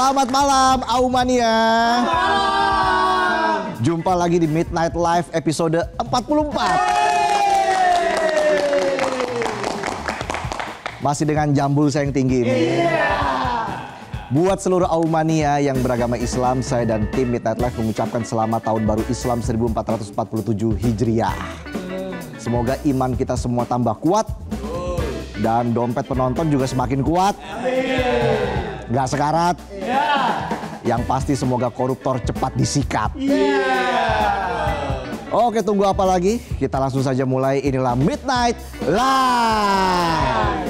Selamat malam Aumania. Jumpa lagi di Midnight Live episode 44. Masih dengan jambul saya yang tinggi ini. Buat seluruh Aumania yang beragama Islam, saya dan tim Midnight Live mengucapkan selamat tahun baru Islam 1447 Hijriah. Semoga iman kita semua tambah kuat dan dompet penonton juga semakin kuat. Gak sekarat. Yang pasti semoga koruptor cepat disikat. Oke, tunggu apa lagi? Kita langsung saja mulai. Inilah Midnight Live.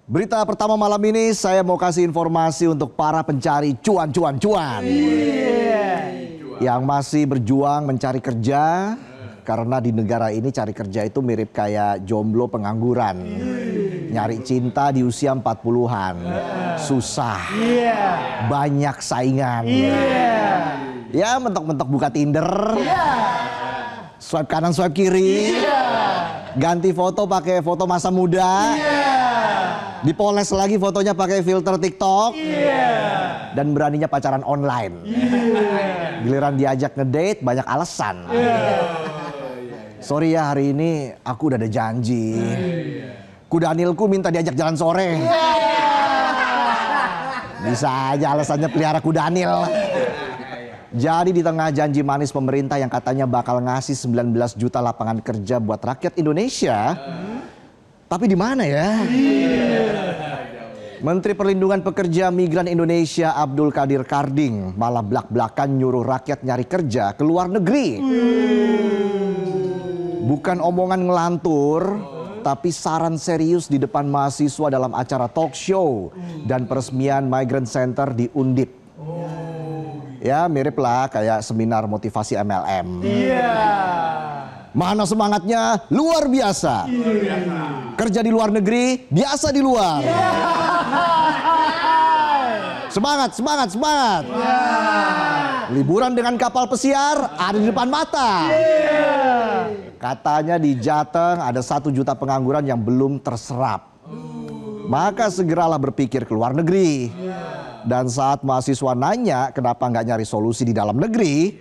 Berita pertama malam ini saya mau kasih informasi untuk para pencari cuan. Yang masih berjuang mencari kerja. Karena di negara ini cari kerja itu mirip kayak jomblo pengangguran. Nyari cinta di usia 40-an. Susah. Banyak saingan. Ya mentok-mentok buka Tinder. Swipe kanan, swipe kiri. Ganti foto pakai foto masa muda. Dipoles lagi fotonya pakai filter TikTok. Dan beraninya pacaran online. Giliran diajak ngedate banyak alasan. Sorry ya, hari ini aku udah ada janji. Kudanilku minta diajak jalan sore. Bisa aja alasannya pelihara kudanil. Jadi di tengah janji manis pemerintah yang katanya bakal ngasih 19 juta lapangan kerja buat rakyat Indonesia. Tapi di mana ya? Menteri Perlindungan Pekerja Migran Indonesia Abdul Qadir Karding malah blak-blakan nyuruh rakyat nyari kerja ke luar negeri. Bukan omongan ngelantur, tapi saran serius di depan mahasiswa dalam acara talk show dan peresmian Migrant Center di Undip. Ya mirip lah kayak seminar motivasi MLM. Mana semangatnya? Luar biasa. Kerja di luar negeri, biasa di luar. Semangat. Liburan dengan kapal pesiar ada di depan mata. Katanya di Jateng ada 1 juta pengangguran yang belum terserap. Maka segeralah berpikir ke luar negeri. Dan saat mahasiswa nanya kenapa nggak nyari solusi di dalam negeri,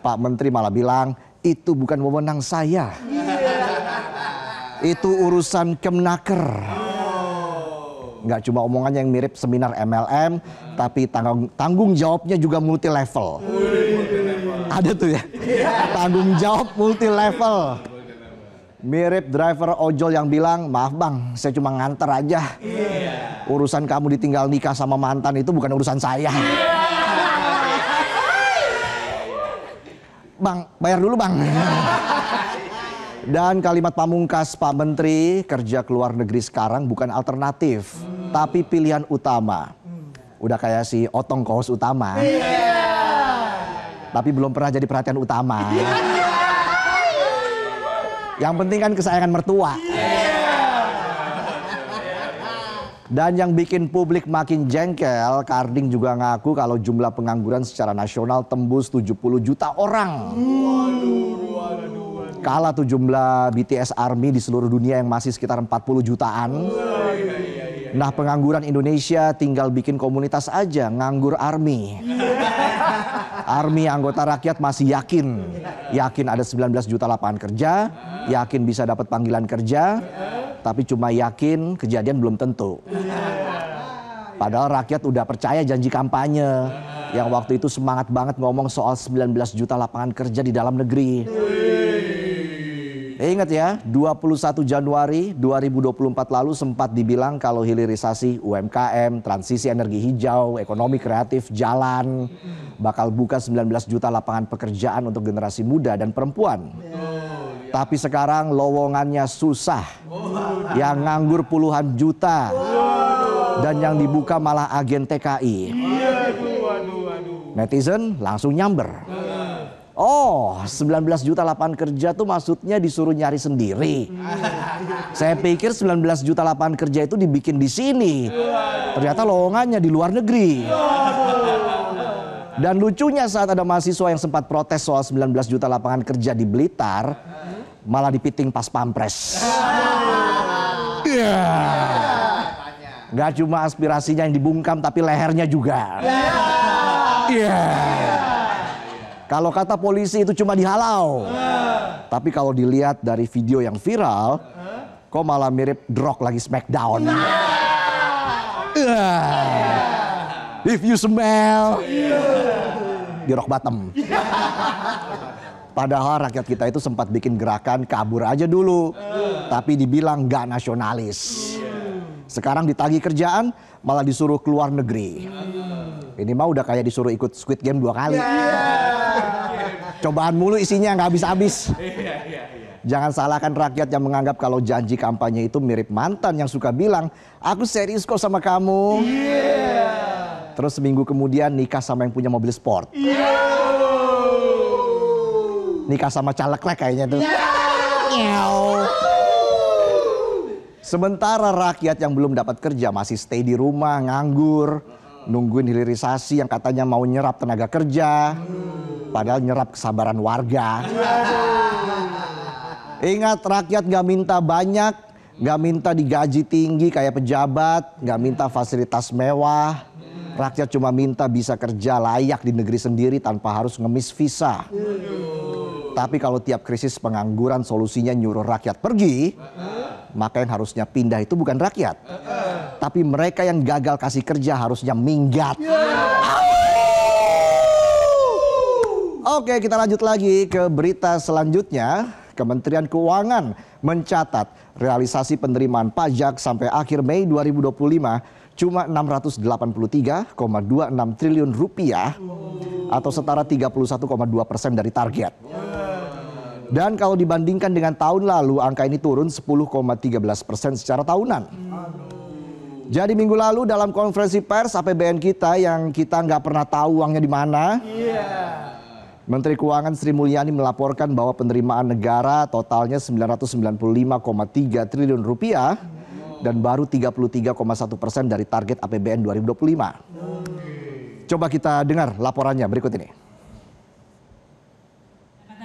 Pak Menteri malah bilang, itu bukan wewenang saya. Itu urusan Kemnaker. Nggak cuma omongannya yang mirip seminar MLM, tapi tanggung jawabnya juga multi level. Ada tuh ya, tanggung jawab multi level. Mirip driver ojol yang bilang, maaf bang, saya cuma nganter aja. Urusan kamu ditinggal nikah sama mantan itu bukan urusan saya. Bang, bayar dulu bang. Dan kalimat pamungkas Pak Menteri, kerja ke luar negeri sekarang bukan alternatif, tapi pilihan utama. Udah kayak si Otong Kohos Utama. Tapi belum pernah jadi perhatian utama. Yang penting kan kesayangan mertua. Dan yang bikin publik makin jengkel, Karding juga ngaku kalau jumlah pengangguran secara nasional tembus 70 juta orang. Kalah tuh jumlah BTS Army di seluruh dunia yang masih sekitar 40 jutaan. Nah pengangguran Indonesia tinggal bikin komunitas aja, nganggur Army. Army anggota rakyat masih yakin ada 19 juta lapangan kerja, yakin bisa dapat panggilan kerja, tapi cuma yakin kejadian belum tentu. Padahal rakyat udah percaya janji kampanye yang waktu itu semangat banget ngomong soal 19 juta lapangan kerja di dalam negeri. Ingat ya, 21 Januari 2024 lalu sempat dibilang kalau hilirisasi UMKM, transisi energi hijau, ekonomi kreatif jalan, bakal buka 19 juta lapangan pekerjaan untuk generasi muda dan perempuan. Tapi sekarang lowongannya susah, yang nganggur puluhan juta, dan yang dibuka malah agen TKI. Netizen langsung nyamber. Oh, 19 juta lapangan kerja tuh maksudnya disuruh nyari sendiri. Saya pikir 19 juta lapangan kerja itu dibikin di sini. Ternyata lowongannya di luar negeri. Dan lucunya saat ada mahasiswa yang sempat protes soal 19 juta lapangan kerja di Blitar, malah dipiting pas pampres. Gak cuma aspirasinya yang dibungkam, tapi lehernya juga. Kalau kata polisi itu cuma dihalau. Tapi kalau dilihat dari video yang viral, kok malah mirip The Rock lagi Smackdown. If you smell, di rock bottom. Padahal rakyat kita itu sempat bikin gerakan kabur aja dulu, tapi dibilang gak nasionalis. Sekarang ditagih kerjaan, malah disuruh keluar negeri. Ini mah udah kayak disuruh ikut Squid Game 2 kali. Cobaan mulu isinya nggak habis-habis. Jangan salahkan rakyat yang menganggap kalau janji kampanye itu mirip mantan yang suka bilang, aku serius kok sama kamu. Terus seminggu kemudian nikah sama yang punya mobil sport. Nikah sama caleg-caleg kayaknya tuh. Sementara rakyat yang belum dapat kerja masih stay di rumah, nganggur, nungguin hilirisasi yang katanya mau nyerap tenaga kerja, padahal nyerap kesabaran warga. Ingat, rakyat gak minta banyak, gak minta digaji tinggi kayak pejabat, gak minta fasilitas mewah. Rakyat cuma minta bisa kerja layak di negeri sendiri tanpa harus ngemis visa. Tapi kalau tiap krisis pengangguran solusinya nyuruh rakyat pergi, maka yang harusnya pindah itu bukan rakyat, tapi mereka yang gagal kasih kerja harusnya minggat. Oke, kita lanjut lagi ke berita selanjutnya. Kementerian Keuangan mencatat realisasi penerimaan pajak sampai akhir Mei 2025 cuma 683,26 triliun rupiah atau setara 31,2% dari target. Dan kalau dibandingkan dengan tahun lalu, angka ini turun 10,13% secara tahunan. Jadi minggu lalu dalam konferensi pers APBN kita yang kita nggak pernah tahu uangnya di mana, Menteri Keuangan Sri Mulyani melaporkan bahwa penerimaan negara totalnya 995,3 triliun rupiah dan baru 33,1% dari target APBN 2025. Coba kita dengar laporannya berikut ini.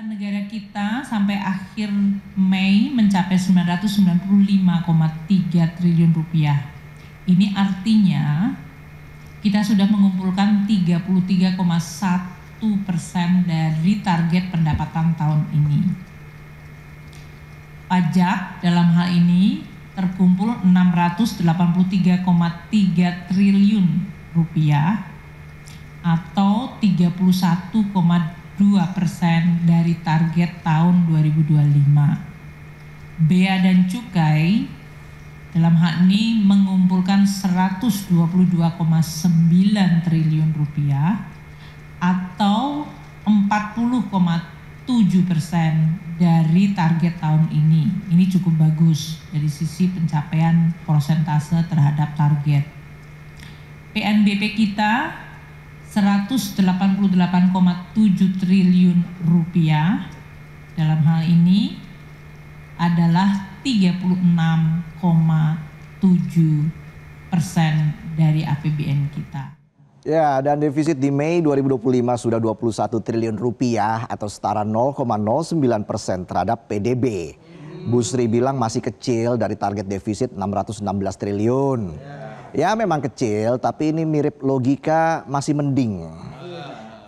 Negara kita sampai akhir Mei mencapai 995,3 triliun rupiah. Ini artinya kita sudah mengumpulkan 33,1% dari target pendapatan tahun ini. Pajak dalam hal ini terkumpul 683,3 triliun rupiah atau 31,2% dari target tahun 2025. Bea dan cukai dalam hal ini mengumpulkan 122,9 triliun rupiah atau 40,7% dari target tahun ini. Ini cukup bagus dari sisi pencapaian persentase terhadap target. PNBP kita 188,7 triliun rupiah dalam hal ini adalah 36,7% dari APBN kita. Ya, dan defisit di Mei 2025 sudah 21 triliun rupiah atau setara 0,09% terhadap PDB. Bu Sri bilang masih kecil dari target defisit 616 triliun. Ya memang kecil, tapi ini mirip logika masih mending.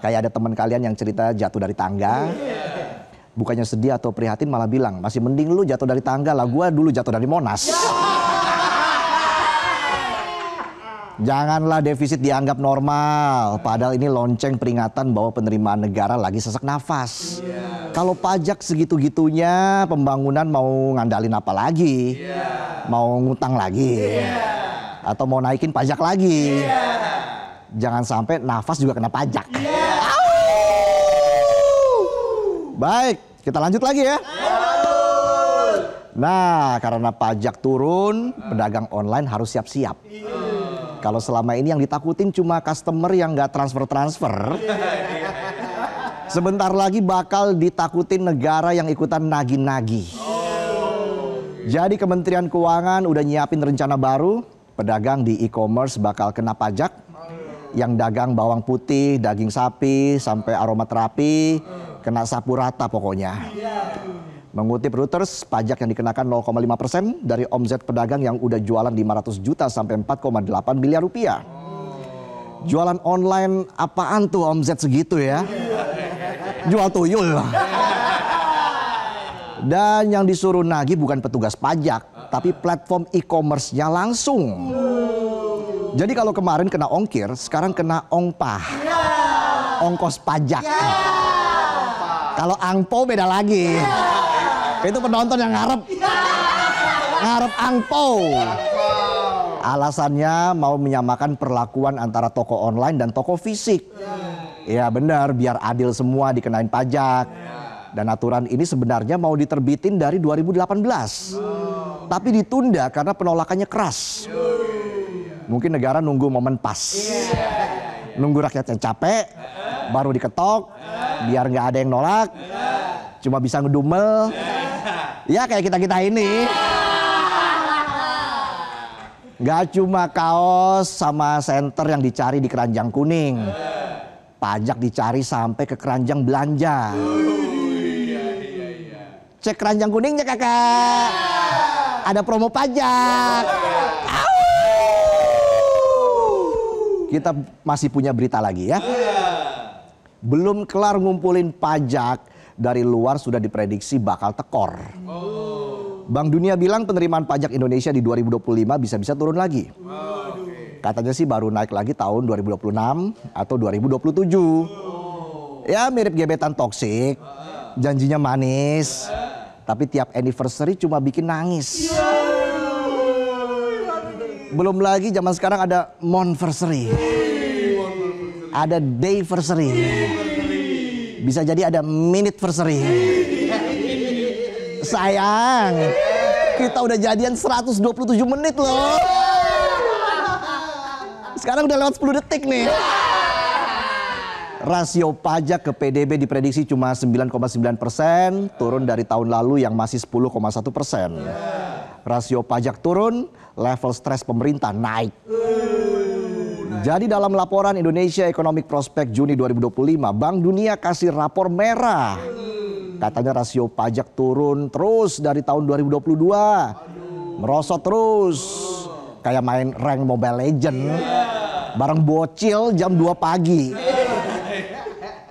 Kayak ada teman kalian yang cerita jatuh dari tangga. Bukannya sedih atau prihatin malah bilang, masih mending lu jatuh dari tangga lah, gua dulu jatuh dari Monas. Janganlah defisit dianggap normal, padahal ini lonceng peringatan bahwa penerimaan negara lagi sesak nafas. Kalau pajak segitu-gitunya, pembangunan mau ngandalin apa lagi? Mau ngutang lagi? Atau mau naikin pajak lagi? Jangan sampai nafas juga kena pajak. Baik, kita lanjut lagi ya. Nah, karena pajak turun, pedagang online harus siap-siap. Kalau selama ini yang ditakutin cuma customer yang nggak transfer-transfer, sebentar lagi bakal ditakutin negara yang ikutan nagih-nagih. Jadi Kementerian Keuangan udah nyiapin rencana baru, pedagang di e-commerce bakal kena pajak, yang dagang bawang putih, daging sapi, sampai aromaterapi, kena sapu rata pokoknya. Mengutip Reuters, pajak yang dikenakan 0,5% dari omset pedagang yang udah jualan 500 juta sampai 4,8 miliar rupiah. Jualan online apaan tuh omset segitu ya? Jual tuyul. Dan yang disuruh nagih bukan petugas pajak, tapi platform e-commerce-nya langsung. Jadi kalau kemarin kena ongkir, sekarang kena ongpah. Ongkos pajak. Kalau angpo beda lagi. Itu penonton yang ngarep angpo. Alasannya mau menyamakan perlakuan antara toko online dan toko fisik. Ya benar, biar adil semua dikenain pajak. Dan aturan ini sebenarnya mau diterbitin dari 2018. Tapi ditunda karena penolakannya keras. Mungkin negara nunggu momen pas. Nunggu rakyatnya capek, baru diketok, biar nggak ada yang nolak. Cuma bisa ngedumel. Ya kayak kita-kita ini. Gak cuma kaos sama senter yang dicari di keranjang kuning. Pajak dicari sampai ke keranjang belanja. Cek keranjang kuningnya kakak. Ada promo pajak. Kita masih punya berita lagi ya. Belum kelar ngumpulin pajak, dari luar sudah diprediksi bakal tekor. Bank Dunia bilang penerimaan pajak Indonesia di 2025 bisa-bisa turun lagi. Katanya sih baru naik lagi tahun 2026 atau 2027. Ya mirip gebetan toksik, janjinya manis, tapi tiap anniversary cuma bikin nangis. Belum lagi zaman sekarang ada monversary, ada dayversary, bisa jadi ada minuteversary. Sayang, kita udah jadian 127 menit loh. Sekarang udah lewat 10 detik nih. Rasio pajak ke PDB diprediksi cuma 9,9%, turun dari tahun lalu yang masih 10,1%. Rasio pajak turun, level stres pemerintah naik. Jadi dalam laporan Indonesia Economic Prospect Juni 2025, Bank Dunia kasih rapor merah. Katanya rasio pajak turun terus dari tahun 2022. Merosot terus. Kayak main rank Mobile Legend. Bareng bocil jam 2 pagi.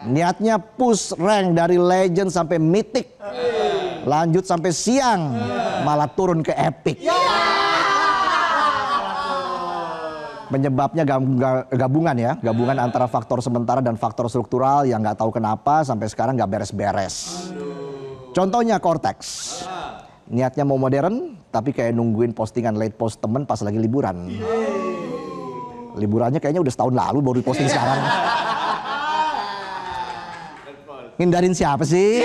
Niatnya push rank dari Legend sampai Mythic. Lanjut sampai siang. Malah turun ke Epic. Penyebabnya gabungan ya, gabungan antara faktor sementara dan faktor struktural yang nggak tahu kenapa sampai sekarang nggak beres-beres. Contohnya Cortex, niatnya mau modern tapi kayak nungguin postingan late post temen pas lagi liburan. Liburannya kayaknya udah setahun lalu baru diposting sekarang. Ngindarin siapa sih?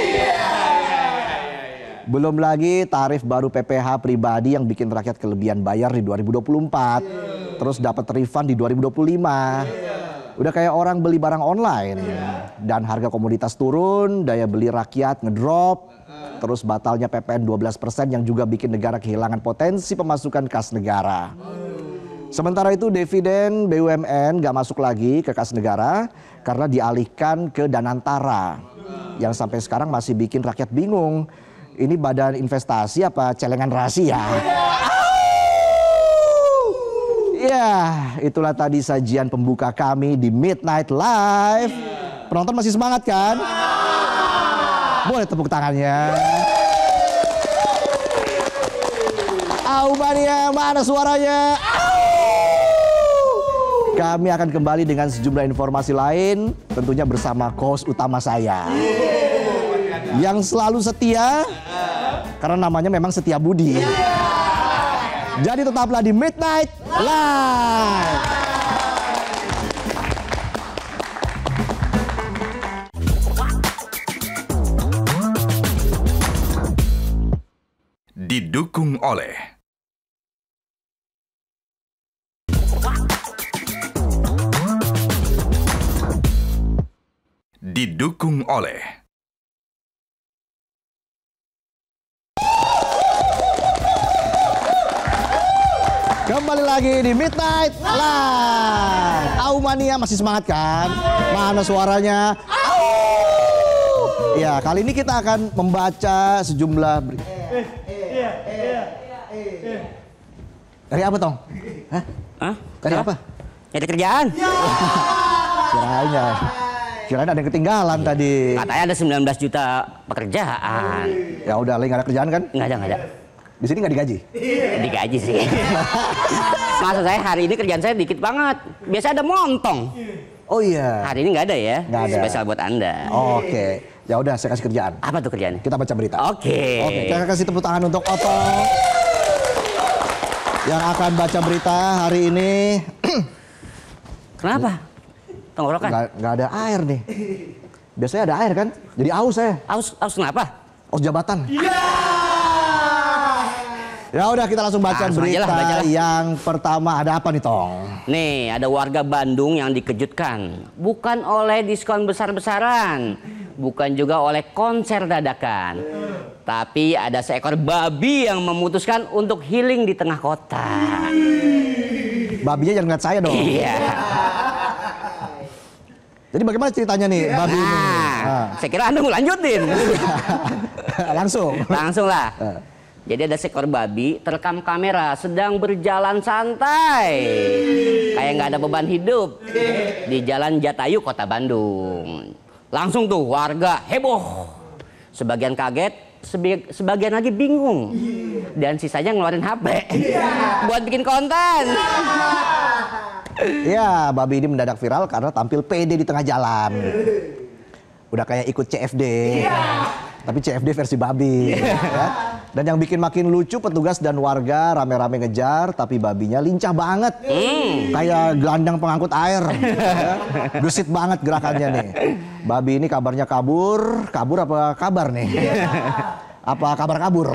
Belum lagi tarif baru PPh pribadi yang bikin rakyat kelebihan bayar di 2024. Terus dapat refund di 2025. Udah kayak orang beli barang online. Dan harga komoditas turun, daya beli rakyat ngedrop. Terus batalnya PPN 12% yang juga bikin negara kehilangan potensi pemasukan kas negara. Sementara itu dividen BUMN gak masuk lagi ke kas negara karena dialihkan ke Danantara. Yang sampai sekarang masih bikin rakyat bingung. Ini badan investasi apa celengan rahasia? Ya, itulah tadi sajian pembuka kami di Midnight Live. Penonton masih semangat kan? Boleh tepuk tangannya. Aumania, mana suaranya? Kami akan kembali dengan sejumlah informasi lain, tentunya bersama host utama saya. Yang selalu setia, karena namanya memang Setia Budi. Jadi tetaplah di Midnight Live. Didukung oleh Kembali lagi di Midnight Live. Aumania masih semangat kan? Mana suaranya? Ya, kali ini kita akan membaca sejumlah berita. Dari apa, Tong? Hah? Dari apa? Nyari kerjaan. Kirain ada yang ketinggalan tadi. Katanya ada 19 juta pekerjaan. Ya udah, lagi nggak ada kerjaan kan? Nggak ada. Di sini nggak digaji? Digaji sih. Maksud saya hari ini kerjaan saya dikit banget. Biasa ada montong. Oh iya. Hari ini nggak ada ya. Nggak ada. Spesial buat Anda. Oke. Ya udah, saya kasih kerjaan. Apa tuh kerjaannya? Kita baca berita. Oke. Oke, kita kasih tepuk tangan untuk Otto yang akan baca berita hari ini. Kenapa? Tenggorokan? Nggak ada air nih. Biasanya ada air kan? Jadi aus saya. Aus kenapa? Aus jabatan. Ya udah, kita langsung baca Langsung aja berita lah, baca lah. yang pertama. Ada apa nih, Tong? Nih, ada warga Bandung yang dikejutkan. Bukan oleh diskon besar-besaran. Bukan juga oleh konser dadakan. Tapi ada seekor babi yang memutuskan untuk healing di tengah kota. Babinya jangan ngeliat saya dong. Iya. Jadi bagaimana ceritanya nih babi ini? Saya kira Anda mau lanjutin. Langsung. Langsung lah. Jadi ada seekor babi terekam kamera sedang berjalan santai. Kayak nggak ada beban hidup. Di Jalan Jatayu, Kota Bandung. Langsung tuh warga heboh. Sebagian kaget, sebagian lagi bingung. Dan sisanya ngeluarin HP. Buat bikin konten. Ya, babi ini mendadak viral karena tampil pede di tengah jalan. Udah kayak ikut CFD. Tapi CFD versi babi. Ya. Dan yang bikin makin lucu, petugas dan warga rame-rame ngejar, tapi babinya lincah banget. Kayak gelandang pengangkut air. Ya. Gesit banget gerakannya nih. Babi ini kabarnya kabur apa kabar nih? Apa kabar kabur?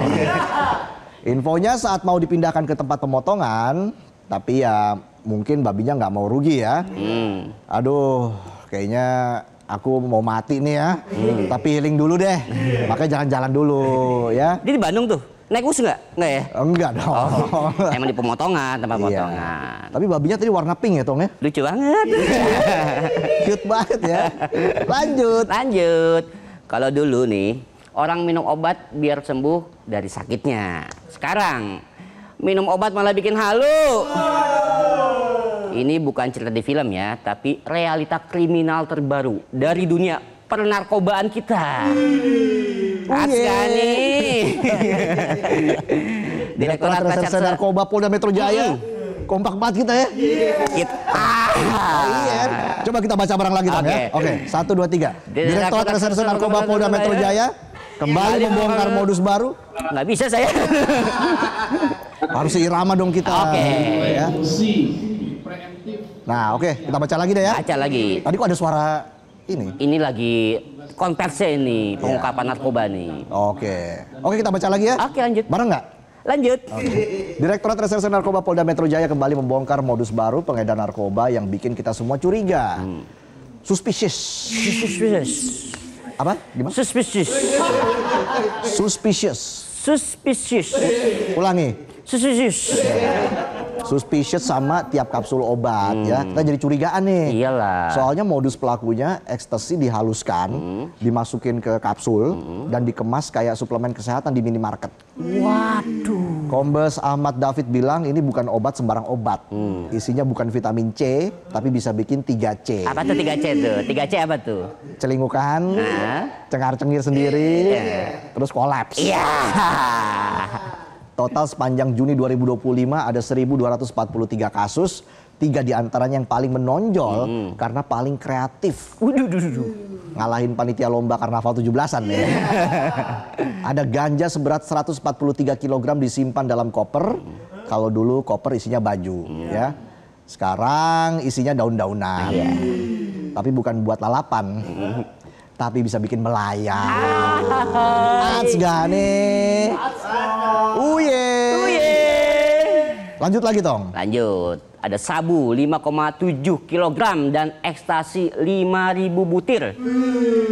Infonya saat mau dipindahkan ke tempat pemotongan, tapi ya mungkin babinya nggak mau rugi ya. Aduh, kayaknya aku mau mati nih ya. Tapi healing dulu deh. Makanya jalan-jalan dulu ya. Dia di Bandung tuh. Naik bus nggak? Nggak ya? Enggak dong. Oh, emang di pemotongan, tempat pemotongan. Tapi babinya tadi warna pink ya, Tong ya? Lucu banget. Cute banget ya. Lanjut. Kalau dulu nih, orang minum obat biar sembuh dari sakitnya. Sekarang, minum obat malah bikin halu. Ini bukan cerita di film ya, tapi realita kriminal terbaru dari dunia pernarkobaan kita. Kan nih. Direktorat Reserse Narkoba Polda Metro Jaya. Kompak banget kita ya. Iya. Coba kita baca bareng lagi, Tong ya. Oke, 1, 2, 3. Direktorat Reserse Narkoba Polda Metro Jaya kembali membongkar modus baru. Nggak bisa saya. Harus seirama dong kita. Oke. Ya. Nah, oke, kita baca lagi deh ya. Baca lagi. Tadi kok ada suara ini? Ini lagi konversi ini, pengungkapan narkoba nih. Oke, kita baca lagi ya. Oke, lanjut. Bareng nggak? Lanjut. Direktorat Reserse Narkoba Polda Metro Jaya kembali membongkar modus baru pengedar narkoba yang bikin kita semua curiga. Suspicious. Apa? Gimana? Suspicious. Suspicious. Suspicious. Ulangi. Suspicious. Suspicious sama tiap kapsul obat ya. Kita jadi curigaan nih. Iyalah. Soalnya modus pelakunya ekstasi dihaluskan, dimasukin ke kapsul dan dikemas kayak suplemen kesehatan di minimarket. Waduh. Kombes Ahmad David bilang ini bukan obat sembarang obat. Isinya bukan vitamin C, tapi bisa bikin 3C. Apa tuh 3C tuh? 3C apa tuh? Celingukan, cengar-cengir sendiri, terus kolaps. Iya. Total sepanjang Juni 2025 ada 1.243 kasus. 3 diantaranya yang paling menonjol karena paling kreatif. Ngalahin panitia lomba karnaval 17-an ya. Ada ganja seberat 143 kg disimpan dalam koper. Kalau dulu koper isinya baju ya. Sekarang isinya daun-daunan. Tapi bukan buat lalapan. Tapi bisa bikin melayang. Ats gak nih? Lanjut lagi, Tong. Lanjut. Ada sabu 5,7 kg dan ekstasi 5.000 butir.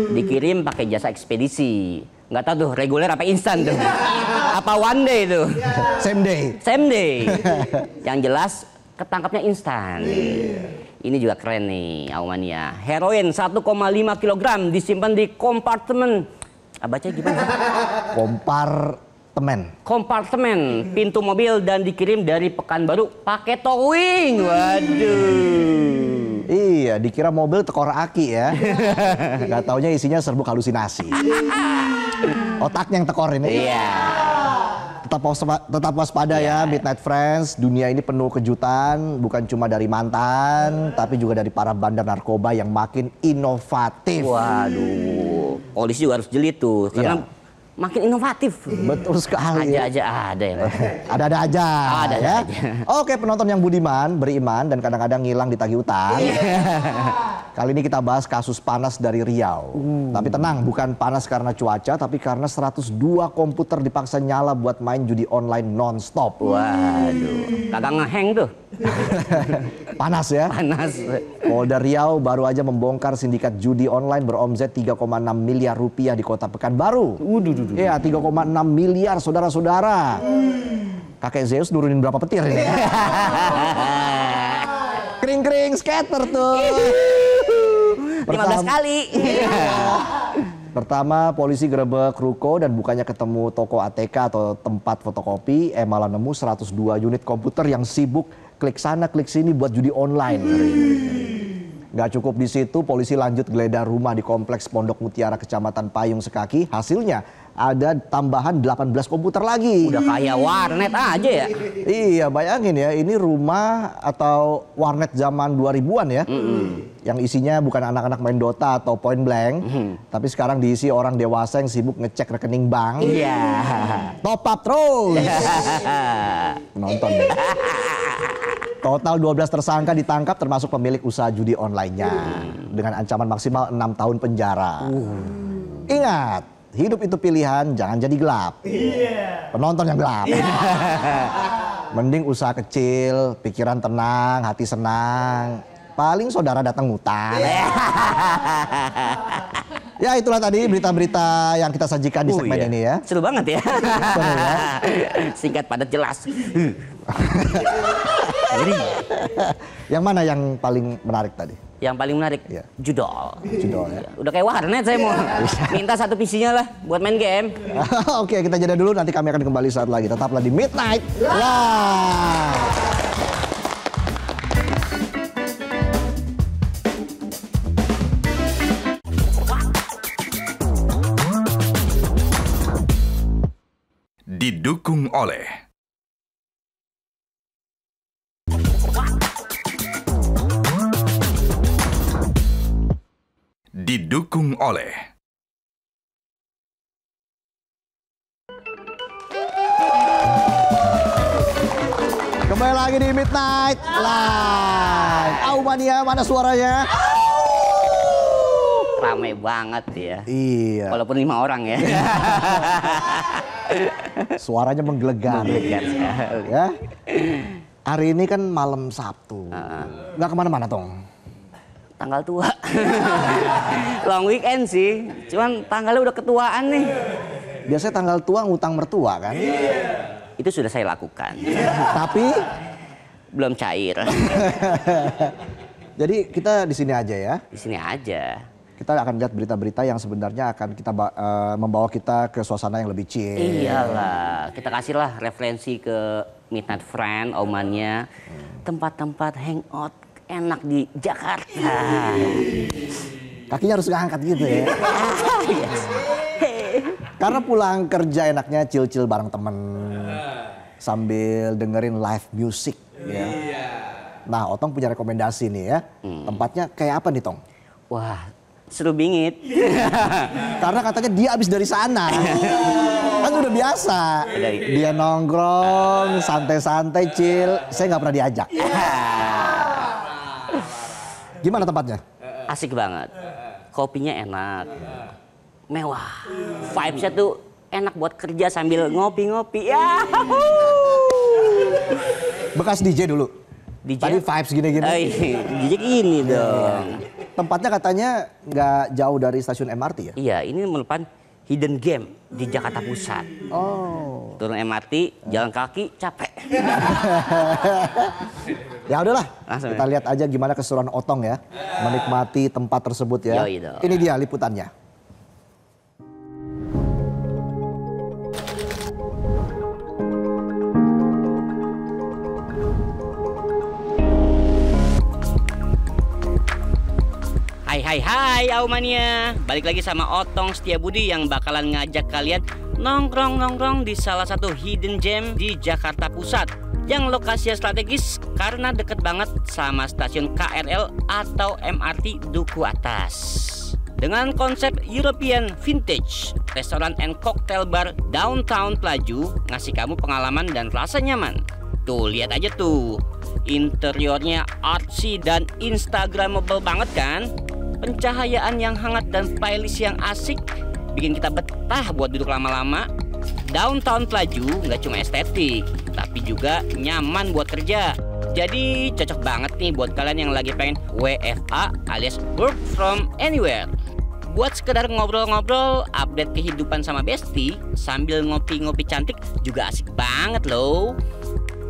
Dikirim pakai jasa ekspedisi. Nggak tahu tuh reguler apa instan tuh. Apa one day tuh. Same day. Same day. Yang jelas ketangkapnya instan. Ini juga keren nih, Aumania. Heroin 1,5 kg disimpan di kompartemen. Baca gimana? Kompartemen pintu mobil dan dikirim dari Pekanbaru pakai towing. Waduh. Iya, dikira mobil tekor aki ya. Gak taunya isinya serbuk halusinasi. Otaknya yang tekor ini. Iya. Tetap waspada ya Midnight Friends. Dunia ini penuh kejutan, bukan cuma dari mantan, tapi juga dari para bandar narkoba yang makin inovatif. Waduh, polisi juga harus jeli tuh, karena makin inovatif. Betul sekali. Ada ya. Ada aja. Ada ya. aja. Oke, penonton yang budiman, beriman, dan kadang-kadang ngilang ditagih utang. Kali ini kita bahas kasus panas dari Riau. Tapi tenang, bukan panas karena cuaca, tapi karena 102 komputer dipaksa nyala buat main judi online non-stop. Waduh, kagak ngeheng tuh. Panas ya? Panas. Polda Riau baru aja membongkar sindikat judi online beromset 3,6 miliar rupiah di kota Pekanbaru. Iya, 3,6 miliar saudara-saudara. Kakek Zeus nurunin berapa petir ini? Kering-kering skater tuh. 15 kali. Pertama, polisi gerebek ruko dan bukannya ketemu toko ATK atau tempat fotokopi, malah nemu 102 unit komputer yang sibuk klik sana klik sini buat judi online. Gak cukup di situ, polisi lanjut geledah rumah di kompleks Pondok Mutiara Kecamatan Payung Sekaki. Hasilnya ada tambahan 18 komputer lagi. Udah kayak warnet aja ya. Iya, bayangin ya, ini rumah atau warnet zaman 2000-an ya. Yang isinya bukan anak-anak main Dota atau Point Blank, tapi sekarang diisi orang dewasa yang sibuk ngecek rekening bank. Iya. Top up terus. Nonton deh. Total 12 tersangka ditangkap termasuk pemilik usaha judi online-nya dengan ancaman maksimal 6 tahun penjara. Ingat, hidup itu pilihan, jangan jadi gelap. Penonton yang gelap. Mending usaha kecil, pikiran tenang, hati senang. Paling saudara datang ngutang. Ya itulah tadi berita-berita yang kita sajikan di segmen ini ya. Seru banget ya. Seru ya. Singkat padat jelas. Yang mana yang paling menarik tadi? Yang paling menarik, judol. Judol ya. Udah kayak warnet saya mau minta satu PC-nya lah buat main game. Oke, kita jeda dulu, nanti kami akan kembali saat lagi. Tetaplah di Midnight Live. Didukung oleh Kembali lagi di Midnight Live. Aumania, mana suaranya? Rame banget ya. Iya. Walaupun 5 orang ya. Suaranya menggelegar. Ya. Hari ini kan malam Sabtu. Nggak kemana-mana, Tong? Tanggal tua. Long weekend sih. Cuman tanggalnya udah ketuaan nih. Biasanya tanggal tua ngutang mertua kan? Itu sudah saya lakukan. Tapi belum cair. Jadi kita di sini aja ya. Di sini aja. Kita akan lihat berita-berita yang sebenarnya akan kita membawa kita ke suasana yang lebih chill. Iyalah, kita kasihlah referensi ke Midnight Friend, Aumania, tempat-tempat hangout enak di Jakarta. Kakinya harus ngangkat gitu ya. Karena pulang kerja enaknya chill-chill bareng temen. Sambil dengerin live music ya. Nah, Otong punya rekomendasi nih ya. Tempatnya kayak apa nih, Tong? Wah, seru bingit. Karena katanya dia abis dari sana. Kan udah biasa. Dia nongkrong, santai-santai, chill. Saya nggak pernah diajak. Gimana tempatnya? Asik banget. Kopinya enak. Mewah. Vibes-nya tuh enak buat kerja sambil ngopi-ngopi. Bekas DJ dulu? DJ? Tadi vibes gini-gini. DJ ini dong. Tempatnya katanya nggak jauh dari stasiun MRT ya? Iya, ini merupakan hidden game di Jakarta Pusat. Oh. Turun MRT, jalan kaki, capek. Ya udahlah, Langsung kita lihat aja gimana keseruan Otong ya. Menikmati tempat tersebut ya. Yoi dong. Ini dia liputannya. Hai Aumania, balik lagi sama Otong Setiabudi yang bakalan ngajak kalian nongkrong di salah satu hidden gem di Jakarta Pusat yang lokasinya strategis karena deket banget sama stasiun KRL atau MRT Duku Atas. Dengan konsep European Vintage, restoran and cocktail bar downtown Pelaju ngasih kamu pengalaman dan rasa nyaman. Tuh, lihat aja tuh, interiornya artsy dan instagramable banget kan? Pencahayaan yang hangat dan playlist yang asik bikin kita betah buat duduk lama-lama. Downtown Pelaju nggak cuma estetik, tapi juga nyaman buat kerja. Jadi cocok banget nih buat kalian yang lagi pengen WFA alias work from anywhere. Buat sekedar ngobrol-ngobrol, update kehidupan sama Besti sambil ngopi-ngopi cantik juga asik banget loh.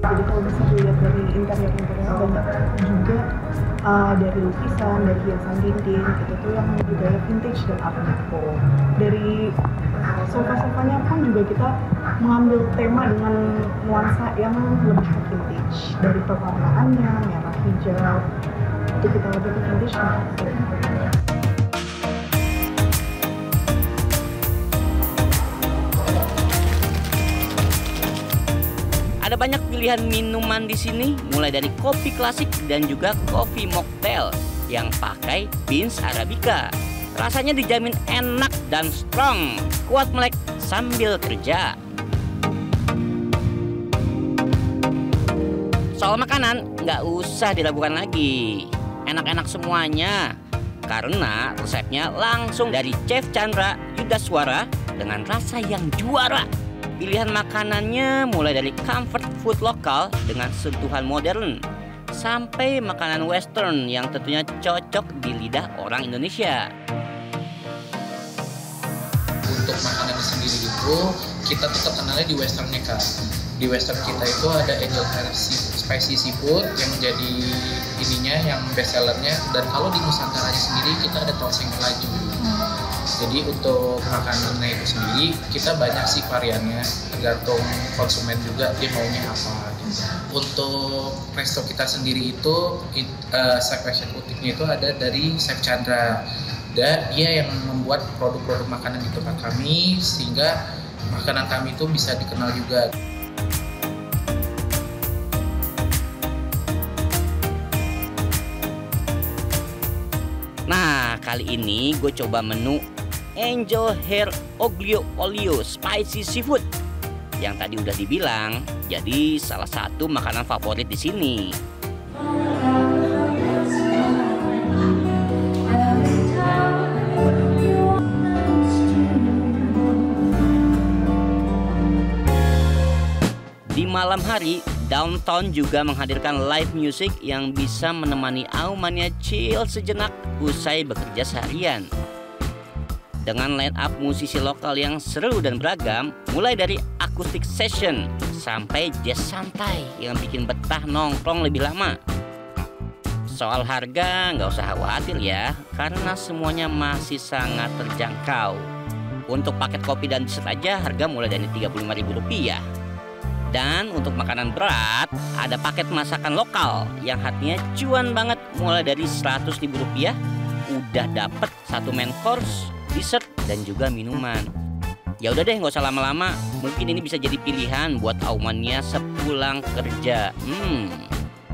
Jadi kalau bisa dilihat dari interior-interior banyak juga dari lukisan, dari hiasan dinding, itu tuh yang budaya vintage dan art deco. Dari sofa-sofanya pun juga kita mengambil tema dengan nuansa yang lebih ke vintage. Dari pewarnaannya, merah hijau, itu kita lebih ke vintage. Ada banyak pilihan minuman di sini, mulai dari kopi klasik dan juga kopi mocktail yang pakai beans arabica. Rasanya dijamin enak dan strong, kuat melek sambil kerja. Soal makanan, nggak usah diragukan lagi. Enak-enak semuanya, karena resepnya langsung dari Chef Chandra Yudaswara dengan rasa yang juara. Pilihan makanannya mulai dari comfort food lokal dengan sentuhan modern sampai makanan western yang tentunya cocok di lidah orang Indonesia. Untuk makanan sendiri itu kita tetap kenalnya di westernnya Kak. Di western kita itu ada Angel Hair Spicy Seafood yang menjadi ininya yang best sellernya, dan kalau di Nusantaranya sendiri kita ada tongseng Pelaju. Jadi untuk makanannya itu sendiri kita banyak sih variannya, tergantung konsumen juga dia maunya apa. Untuk resto kita sendiri itu chef eksekutifnya itu ada dari Chef Chandra. Dan dia yang membuat produk-produk makanan di tempat kami sehingga makanan kami itu bisa dikenal juga. Nah, kali ini gue coba menu Angel Hair Oglio Olio Spicy Seafood yang tadi udah dibilang jadi salah satu makanan favorit di sini. Di malam hari, Downtown juga menghadirkan live music yang bisa menemani Aumania chill sejenak usai bekerja seharian. Dengan line up musisi lokal yang seru dan beragam, mulai dari acoustic session sampai jazz santai yang bikin betah nongkrong lebih lama. Soal harga nggak usah khawatir ya, karena semuanya masih sangat terjangkau. Untuk paket kopi dan dessert aja harga mulai dari Rp35.000. Dan untuk makanan berat, ada paket masakan lokal yang harganya cuan banget mulai dari Rp100.000. Udah dapet satu main course, dessert, dan juga minuman. Ya udah deh, nggak usah lama-lama. Mungkin ini bisa jadi pilihan buat Aumania sepulang kerja.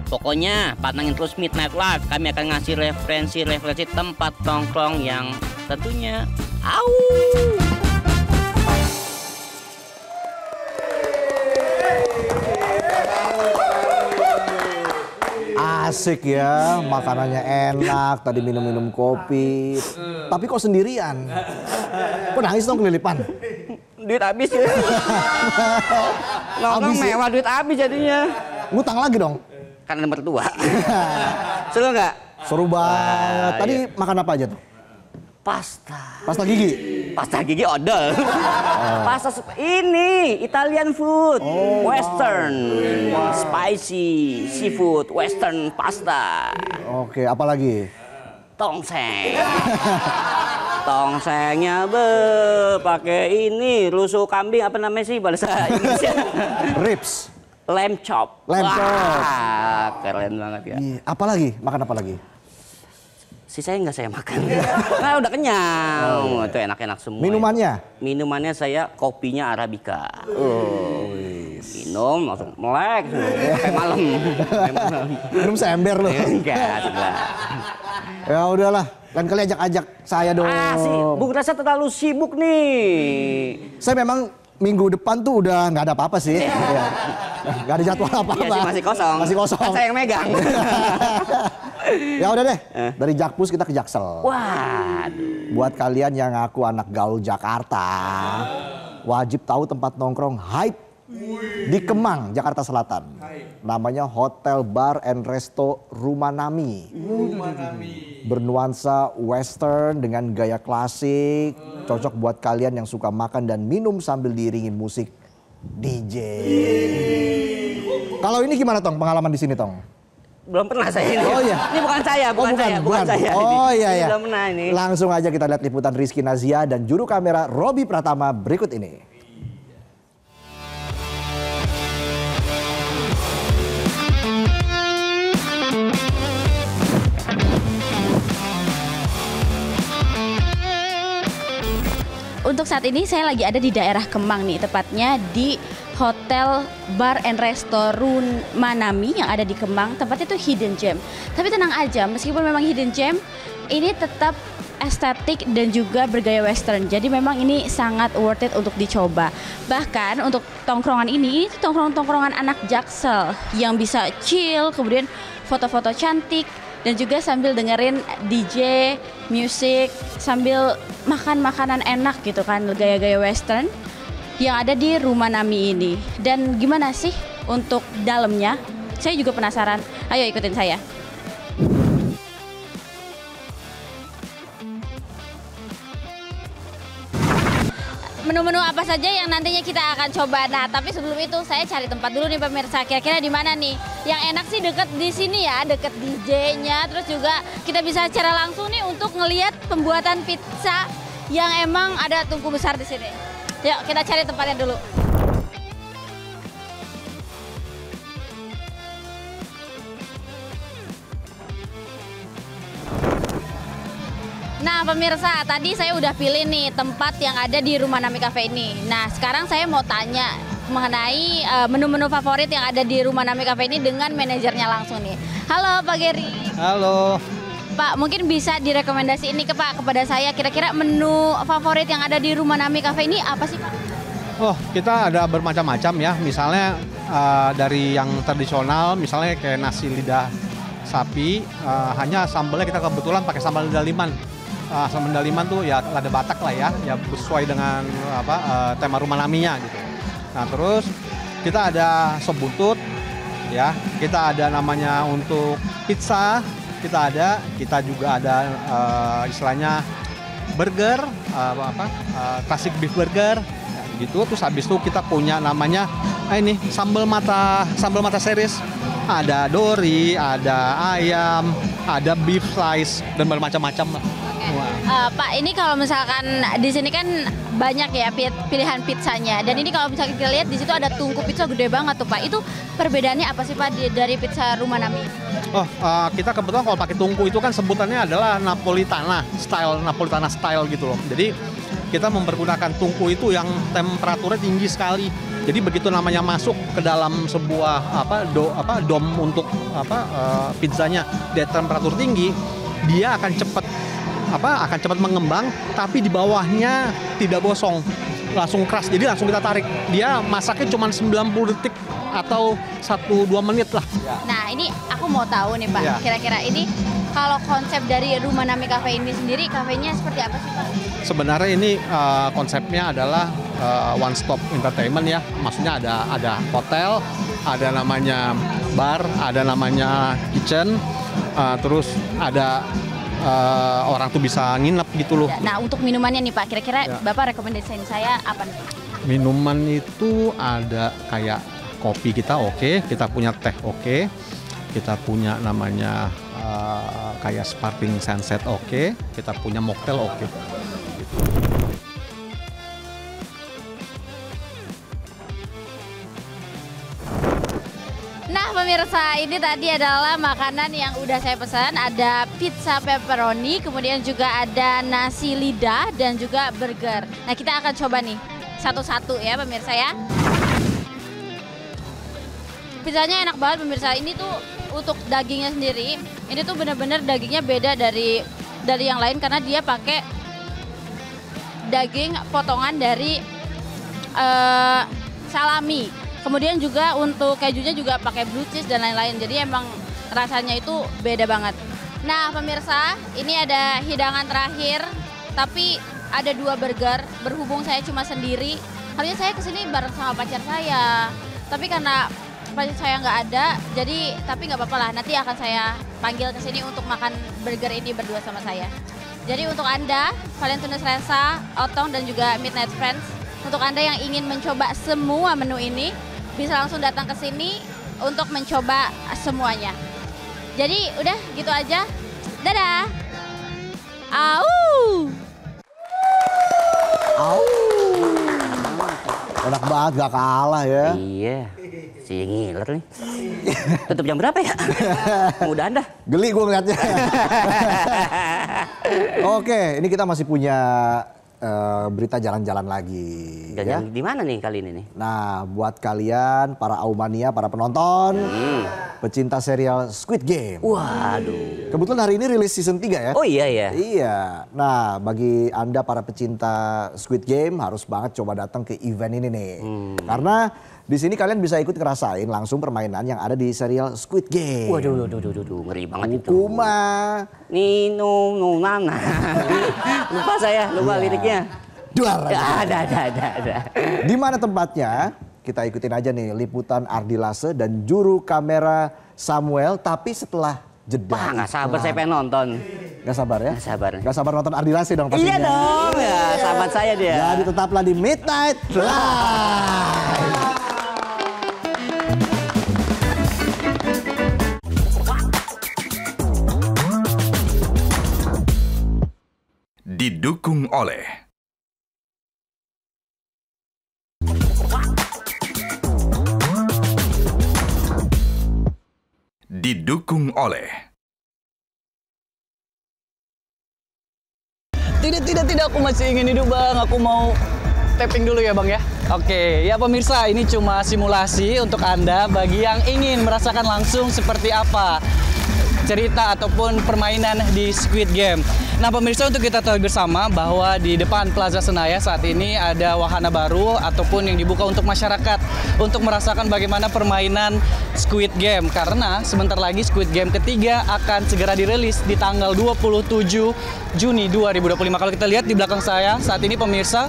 Pokoknya pantengin terus Midnight Lark. Kami akan ngasih referensi tempat nongkrong yang tentunya Asik ya, makanannya enak, tadi minum-minum kopi. Tapi kok sendirian? Kok nangis dong kelilipan? duit habis ya. Nongkrong Habis ya? mewah, duit habis jadinya. Ngutang lagi dong? Karena mertua. Seru nggak? Seru banget. Tadi iya. makan apa aja tuh? Pasta. Pasta gigi? Pasta gigi odol. Pasta ini Italian food, Western, spicy, seafood, Western pasta. Oke, apa lagi? Tongseng. Tongsengnya pakai ini rusuk kambing apa namanya sih bahasa Inggrisnya? Ribs. Lamb chop. Lamb chop. Wah, keren banget ya. Iya, apa lagi? Makan apa lagi? Sisanya nggak saya makan. Nah, udah kenyang. Itu enak-enak semua. Minumannya? Minumannya saya kopinya Arabica. Minum langsung melek sampai malam. Minum seember loh. Enggak, sudah. Ya udahlah, lain kali ajak-ajak saya dong. Sih, Bung Rasa terlalu sibuk nih. Saya memang minggu depan tuh udah nggak ada apa-apa sih. Ya. Nggak ada jadwal apa-apa. Iya sih, masih kosong. Masih kosong. Kan saya yang megang. Ya udah deh, dari Jakpus kita ke Jaksel. Waduh. Buat kalian yang ngaku anak gaul Jakarta, wajib tahu tempat nongkrong hype di Kemang, Jakarta Selatan. Namanya Hotel Bar and Resto Rumanami. Bernuansa western dengan gaya klasik, cocok buat kalian yang suka makan dan minum sambil diiringin musik DJ. Kalau ini gimana Tong, pengalaman di sini Tong? Belum pernah saya ini. Oh iya. Ini bukan saya, bukan saya. Oh iya Ini ya. belum pernah ini. Langsung aja kita lihat liputan Rizky Nazia dan juru kamera Robi Pratama berikut ini. Untuk saat ini saya lagi ada di daerah Kemang nih, tepatnya di Hotel Bar and Resto Rumanami yang ada di Kemang. Tempatnya itu hidden gem. Tapi tenang aja, meskipun memang hidden gem, ini tetap estetik dan juga bergaya western. Jadi memang ini sangat worth it untuk dicoba. Bahkan untuk tongkrongan ini tongkrongan anak Jaksel yang bisa chill, kemudian foto-foto cantik, dan juga sambil dengerin DJ, musik, sambil makan makanan enak gitu kan, gaya-gaya western yang ada di Rumanami ini. Dan gimana sih untuk dalamnya? Saya juga penasaran. Ayo ikutin saya. Menu-menu apa saja yang nantinya kita akan coba. Nah, tapi sebelum itu saya cari tempat dulu nih pemirsa. Kira-kira di mana nih? Yang enak sih deket di sini ya, deket DJ-nya. Terus juga kita bisa secara langsung nih untuk ngelihat pembuatan pizza yang emang ada tungku besar di sini. Yuk kita cari tempatnya dulu. Nah pemirsa, tadi saya udah pilih nih tempat yang ada di Rumanami Cafe ini. Nah sekarang saya mau tanya mengenai menu-menu favorit yang ada di Rumanami Cafe ini dengan manajernya langsung nih. Halo Pak Geri. Halo. Pak, mungkin bisa direkomendasi ini kepada saya, kira-kira menu favorit yang ada di Rumanami Cafe ini apa sih Pak? Oh, kita ada bermacam-macam ya. Misalnya dari yang tradisional, misalnya kayak nasi lidah sapi, hanya sambalnya kita kebetulan pakai sambal daliman. Sambal daliman tuh ya lada Batak lah ya sesuai dengan tema Rumanaminya gitu. Nah terus kita ada sop buntut, ya kita ada namanya untuk pizza, kita juga ada istilahnya burger, classic beef burger, gitu. Terus habis itu kita punya namanya ini sambal mata series. Ada dori, ada ayam, ada beef slice dan bermacam-macam lah. Pak, ini kalau misalkan di sini kan banyak ya pilihan pizzanya, dan ini kalau misalkan kita lihat di situ ada tungku pizza gede banget tuh Pak. Itu perbedaannya apa sih Pak dari pizza Rumanami? Oh, kita kebetulan kalau pakai tungku itu kan sebutannya adalah Napolitana style gitu loh. Jadi kita mempergunakan tungku itu yang temperaturnya tinggi sekali. Jadi begitu namanya masuk ke dalam sebuah dom untuk pizzanya di temperatur tinggi, dia akan cepat mengembang, tapi di bawahnya tidak gosong, langsung keras. Jadi langsung kita tarik. Dia masaknya cuma 90 detik atau 1-2 menit lah. Nah, ini aku mau tahu nih Pak, kira-kira ini kalau konsep dari Rumanami Cafe ini sendiri, kafenya seperti apa sih Pak? Sebenarnya ini konsepnya adalah one stop entertainment ya. Maksudnya ada hotel, ada namanya bar, ada namanya kitchen, terus ada orang tuh bisa nginep gitu loh. Nah, untuk minumannya nih Pak, kira-kira Ya. Bapak rekomendasiin saya apa nih? Minuman itu ada kayak kopi kita oke, kita punya teh oke, kita punya namanya kayak sparkling sunset oke, kita punya mocktail oke. Nah pemirsa, ini tadi adalah makanan yang udah saya pesan. Ada pizza pepperoni, kemudian juga ada nasi lidah dan juga burger. Nah kita akan coba nih satu-satu ya pemirsa ya. Pizzanya enak banget pemirsa. Ini tuh untuk dagingnya sendiri, ini tuh bener-bener dagingnya beda dari yang lain karena dia pakai daging potongan dari salami. Kemudian juga untuk kejunya juga pakai blue cheese dan lain-lain. Jadi emang rasanya itu beda banget. Nah pemirsa, ini ada hidangan terakhir. Tapi ada 2 burger. Berhubung saya cuma sendiri, harusnya saya kesini bareng sama pacar saya. Tapi karena pacar saya nggak ada, jadi tapi nggak apa-apa lah. Nanti akan saya panggil ke sini untuk makan burger ini berdua sama saya. Jadi untuk Anda, Valentinus Resa, Otong dan juga Midnight Friends, untuk Anda yang ingin mencoba semua menu ini, bisa langsung datang ke sini untuk mencoba semuanya. Jadi udah gitu aja. Dadah. Au. Au. Enak banget, gak kalah ya. Iya, si ngiler nih. Tutup jam berapa ya? Mudahan dah. Geli gue ngeliatnya. Oke, ini kita masih punya berita jalan-jalan lagi. Jalan di mana nih kali ini nih? Nah, buat kalian para Aumania, para penonton, pecinta serial Squid Game. Waduh. Kebetulan hari ini rilis season 3 ya. Oh iya ya. Iya. Nah, bagi Anda para pecinta Squid Game harus banget coba datang ke event ini nih. Karena di sini kalian bisa ikut ngerasain langsung permainan yang ada di serial Squid Game. Waduh, ngeri banget itu. Kuma. Nino, Nana. Lupa saya, lupa liriknya. Duar. Ada. Di mana tempatnya? Kita ikutin aja nih liputan Ardi Lase dan juru kamera Samuel. Tapi setelah jeda. Wah, nggak sabar saya pengen nonton. Gak sabar ya? Nggak sabar. Gak sabar nonton Ardi Lase dong pastinya. Iya dong, ya sahabat saya dia. Jadi tetaplah di Midnight Live. Didukung oleh Tidak, aku masih ingin hidup bang, aku mau tapping dulu ya bang ya. Oke, ya pemirsa, ini cuma simulasi untuk Anda bagi yang ingin merasakan langsung seperti apa cerita ataupun permainan di Squid Game. Nah pemirsa, untuk kita tahu bersama bahwa di depan Plaza Senayan saat ini ada wahana baru ataupun yang dibuka untuk masyarakat untuk merasakan bagaimana permainan Squid Game. Karena sebentar lagi Squid Game ketiga akan segera dirilis di tanggal 27 Juni 2025. Kalau kita lihat di belakang saya saat ini pemirsa,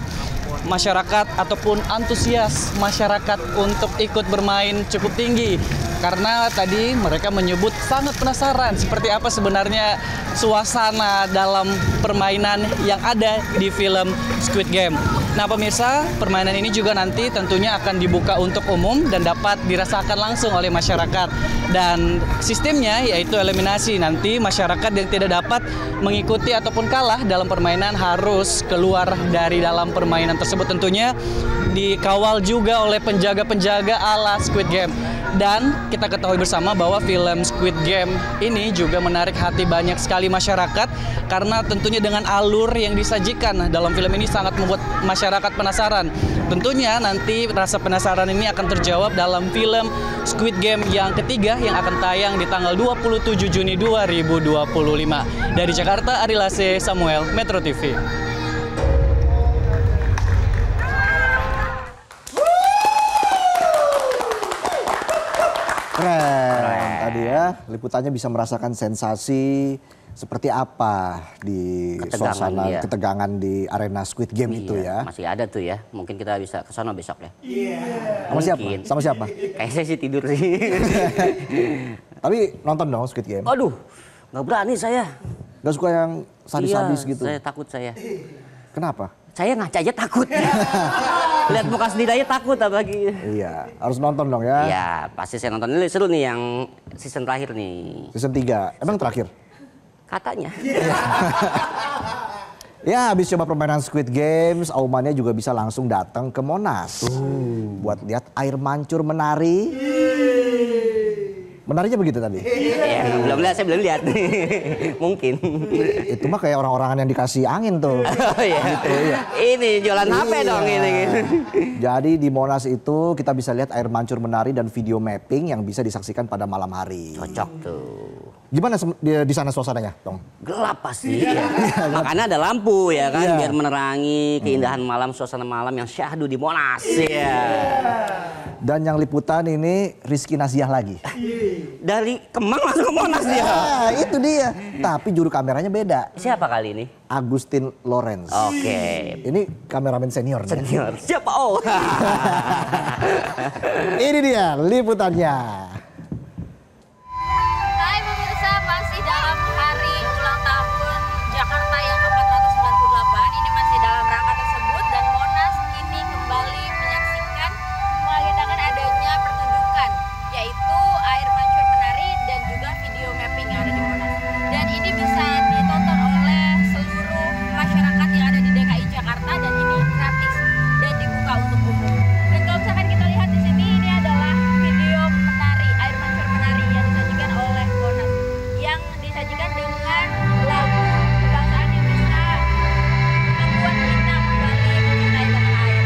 masyarakat ataupun antusias masyarakat untuk ikut bermain cukup tinggi. Karena tadi mereka menyebut sangat penasaran seperti apa sebenarnya suasana dalam permainan yang ada di film Squid Game. Nah pemirsa, permainan ini juga nanti tentunya akan dibuka untuk umum dan dapat dirasakan langsung oleh masyarakat. Dan sistemnya yaitu eliminasi, nanti masyarakat yang tidak dapat mengikuti ataupun kalah dalam permainan harus keluar dari dalam permainan tersebut, tentunya dikawal juga oleh penjaga-penjaga ala Squid Game. Dan kita ketahui bersama bahwa film Squid Game ini juga menarik hati banyak sekali masyarakat karena tentunya dengan alur yang disajikan dalam film ini sangat membuat masyarakat penasaran. Tentunya nanti rasa penasaran ini akan terjawab dalam film Squid Game yang ketiga yang akan tayang di tanggal 27 Juni 2025. Dari Jakarta, Ari Lase, Samuel, Metro TV. Keren. Tadi ya, liputannya bisa merasakan sensasi seperti apa di suasana ketegangan di arena Squid Game itu ya. Masih ada tuh ya, mungkin kita bisa ke sana besok ya. Sama siapa? Sama siapa? Kayak saya sih tidur sih. Tapi nonton dong Squid Game. Aduh, nggak berani saya. Gak suka yang sadis-sadis Iya, gitu? saya takut saya. Kenapa? Saya ngaca aja takut. Lihat muka sendiri aja takut apalagi. Iya, harus nonton dong ya. Ya, pasti saya nonton. Ini seru nih yang season terakhir nih. Season 3, emang terakhir? Katanya. Ya, habis coba permainan Squid Games, Aumannya juga bisa langsung datang ke Monas. Buat lihat air mancur menari. Menarinya begitu tadi? Ya, belum lihat, saya belum lihat. Mungkin. Itu mah kayak orang-orang yang dikasih angin tuh. Oh iya. Ini jualan HP dong ini. Jadi di Monas itu kita bisa lihat air mancur menari dan video mapping yang bisa disaksikan pada malam hari. Cocok tuh. Gimana di sana suasananya, Tong? Gelap pasti. Makanya ada lampu ya kan, Iya. biar menerangi keindahan malam, suasana malam yang syahdu di Monas. Ya. Dan yang liputan ini Rizky Naziah lagi. Dari Kemang langsung ke Monas dia. Ah, itu dia. Tapi juru kameranya beda. Siapa kali ini? Agustin Lorenz. Oke. Ini kameramen senior. nih. Senior. Siapa? Oh. Ini dia liputannya. Hai pemirsa, masih dalam hari ulang tahun Jakarta yang ke-498. Ini masih dalam rangka tersebut dan Monas kini kembali menyaksikan mengagendakan adanya pertunjukan yaitu air mancur menari dan juga video mapping yang ada di Monas. Dan ini bisa ditonton oleh seluruh masyarakat yang ada di DKI Jakarta dan ini gratis dan dibuka untuk umum. Dan kalau misalkan kita lihat di sini ini adalah video menari air mancur menari yang disajikan oleh Monas yang disajikan dengan lagu kebangsaan yang bisa membuat kita kembali mencintai tanah air.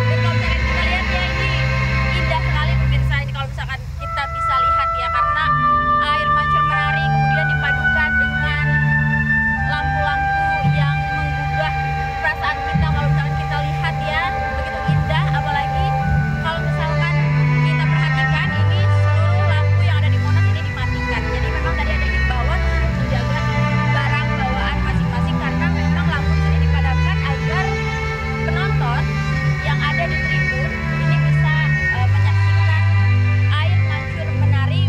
Dan kalau misalkan kita lihat ya ini indah sekali pemirsa ini kalau misalkan kita bisa lihat ya karena air mancur menari kemudian dipadukan dengan lampu-lampu yang menggugah perasaan kita kalau misalkan kita lihat ya begitu indah apalagi kalau misalkan kita perhatikan ini seluruh lampu yang ada di Monas ini dimatikan jadi memang tadi ada himbauan untuk menjaga barang bawaan masing-masing karena memang lampu di sini dipadamkan agar penonton yang ada di tribun ini bisa menyaksikan air mancur menari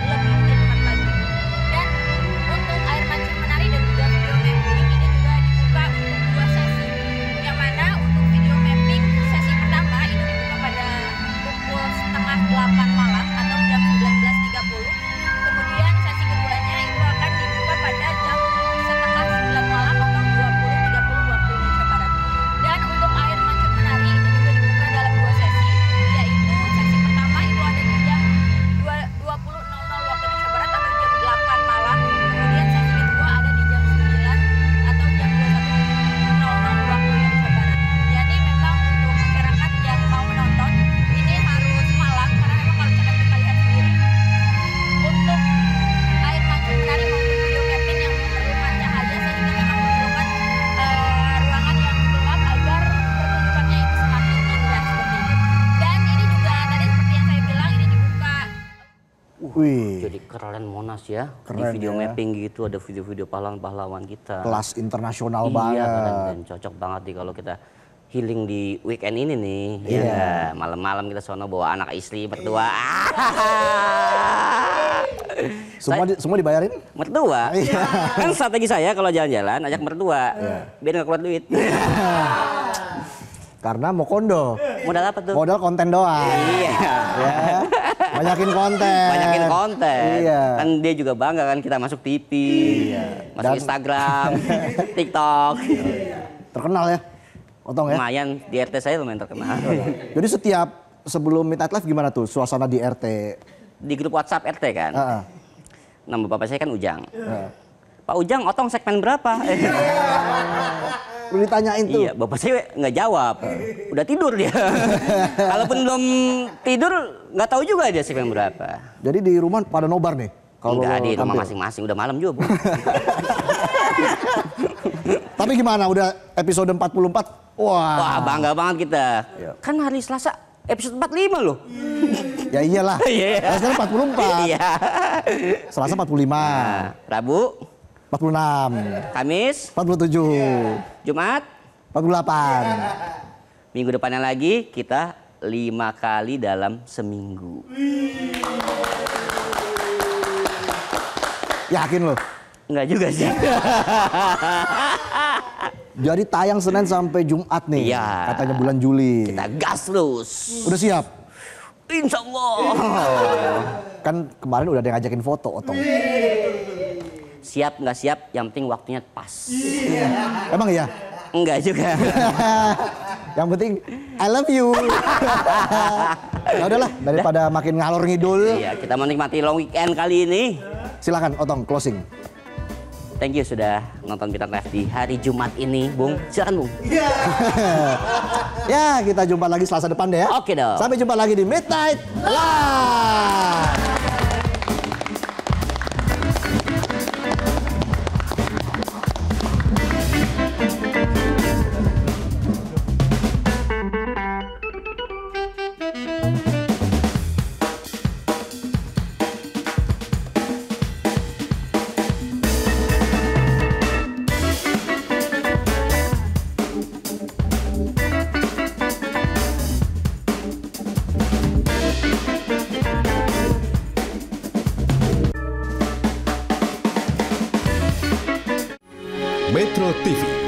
lebih nikmat lagi. Dan untuk air mancur menari dan juga video mapping ini juga dibuka untuk 2 sesi. Yang mana untuk video mapping sesi pertama itu dibuka pada pukul setengah 8 malam atau jam 19.30. Kemudian sesi keduanya itu akan dibuka pada jam setengah 9 malam atau 20.30 waktu Indonesia Barat. Dan untuk air mancur menari ini juga dibuka dalam 2 sesi, yaitu sesi pertama itu ada di jam 20.00 waktu Indonesia Barat atau jam 8 malam. Kemudian sesi kedua ada di jam 9 atau jam 21.00 waktu Indonesia Barat. Jadi memang untuk masyarakat yang mau menonton ini harus malam karena memang kalau misalkan kita lihat sendiri untuk air mancur menari maupun video mapping yang memerlukan cahaya sehingga memang memerlukan ruangan yang gelap agar pertunjukannya itu semakin indah seperti itu. Dan ini juga tadi seperti yang saya bilang ini dibuka. Wih, Jadi keren Monas ya. Di Keren video ya. mapping gitu ada video-video pahlawan-pahlawan kita. kelas internasional Iya, banget. keren dan cocok banget nih kalau kita healing di weekend ini nih. Iya. Ya, malam-malam kita sono bawa anak istri berdua. Semua dibayarin? Mertua. Iya. Kan strategi saya kalau jalan-jalan ajak mertua. Biar nggak keluar duit. Karena mau kondo. Modal apa tuh? Modal konten doang. Iya. Ya. Banyakin konten. Banyakin konten. Iya. Kan dia juga bangga kan kita masuk TV, masuk Dan- Instagram, TikTok. Terkenal ya, Otong ya. Lumayan di RT saya lumayan terkenal. Jadi setiap sebelum Midnight Live gimana tuh suasana di RT? Di grup WhatsApp RT kan. Heeh. Nama bapak saya kan Ujang. Pak Ujang, Otong segmen berapa? Lu ditanyain tuh. Iya, bapak saya nggak jawab. Udah tidur dia. Kalaupun belum tidur, nggak tahu juga dia segmen berapa. Jadi di rumah pada nobar nih? Kalau Enggak, di rumah tampil? masing-masing. Udah malam juga, Bu. Tapi gimana? Udah episode 44? Wah. Wah, bangga banget kita. Iya. Kan hari Selasa episode 45 loh. Ya iyalah. Iya. Nah, sekarang 44. Iya. Selasa 45. Nah, Rabu, 46. Kamis, 47. Jumat, 48. minggu depannya lagi kita 5 kali dalam seminggu. Yakin lo? Enggak juga sih. Jadi tayang Senin sampai Jumat nih, Iya. katanya bulan Juli. Kita gas terus. Udah siap? Insya Allah. Kan kemarin udah ada yang ngajakin foto, Otong. Siap nggak siap, yang penting waktunya pas. Emang iya? Enggak juga. Yang penting I love you. Ya udahlah, daripada makin ngalor ngidul. Iya, kita menikmati long weekend kali ini. Silakan Otong closing. Thank you sudah nonton Bintang Live di hari Jumat ini, Bung. Silakan, Bung. Ya, kita jumpa lagi Selasa depan deh ya. Oke dong. Sampai jumpa lagi di Midnight Live. Metro TV